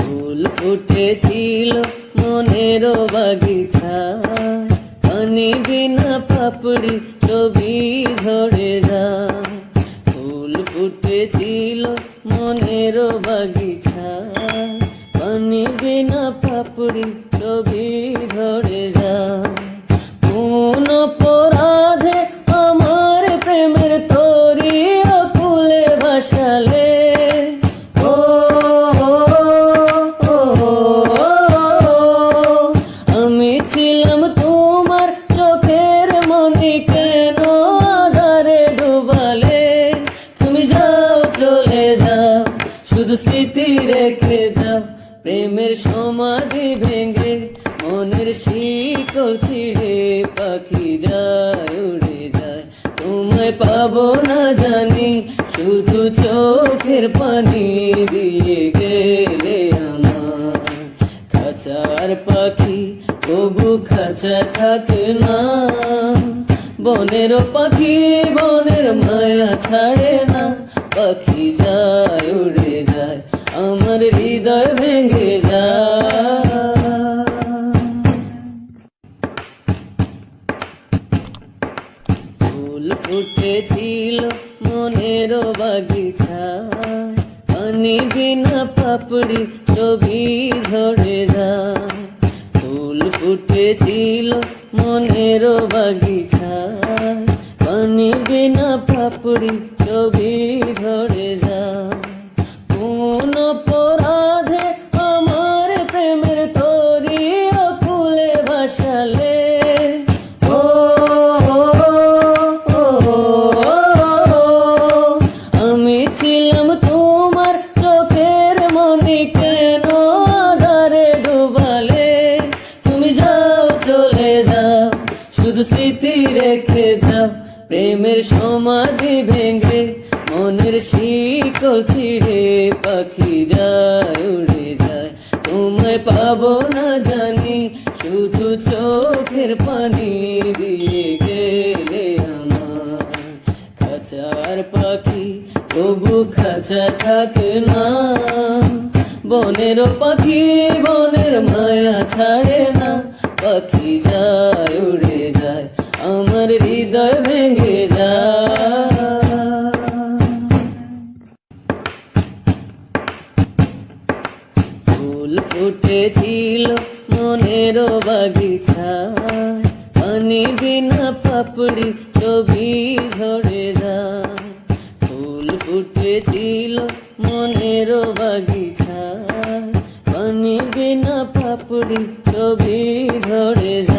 ফুল ফুটেছিল মনের বাগিচায়, পানি বিনা পাপড়ি ছবি ঝরে যায়। ফুল ফুটেছিল মনের বাগিচায়, পানি বিনা পাপড়ি ছবি ঝরে যায়। কোন অপরাধে আমার প্রেমের তরি অকুলে ভাসালে, আমি ছিলাম তোমার চোখের মনি, কেন আধারে ডুবালে? তুমি যাও চলে যাও, শুধু স্মৃতি রেখে যাও। প্রেমের সমাধি ভেঙে মনের শিকল ছিঁড়ে পাখি যায় উড়ে যায়। তোমায় পাবো না জানি, শুধু চোখের পানি দিয়ে গেলে আমার। খাঁচার পাখি তবু খাঁচা থাকে না, বনের পাখি বনের মায়া ছাড়ে না। পাখি যায় উড়ে যায়, আমার হৃদয় ভেঙে যায়। ফুল ফুটেছিল মনের বাগিচায়, পানি বিনা পাপড়ি ছবি ঝরে যায়। ফুল ফুটেছিল মনের বাগিচায়, পানি বিনা পাপড়ি ছবি ঝরে যায়। কোন অপরাধে আমার প্রেমের তরি অকুলে ভাসালে, আমি ছিলাম তোমার চোখের মনি, কেন আধারে ডুবালে? তুমি যাও চলে যাও, শুধু স্মৃতি রেখে যাও। প্রেমের সমাধি ভেঙে মনের শিকল ছিঁড়ে পাখি যায় উড়ে যায়। তোমায় পাবো না জানি, শুধু চোখের পানি দিয়ে গেলে আমার। খাঁচার পাখি তবু খাঁচা থাকে না, বনের পাখি বনের মায়া ছাড়ে না। পাখি যায় উড়ে যায়, আমার হৃদয় ভেঙে যায়। ফুল ফুটেছিল মনের বাগিচায়, পানি বিনা পাপড়ি ছবি ঝরে যায়। ফুল ফুটেছিল মনের বাগিচায়, পানি বিনা পাপড়ি ছবি ঝরে যায়।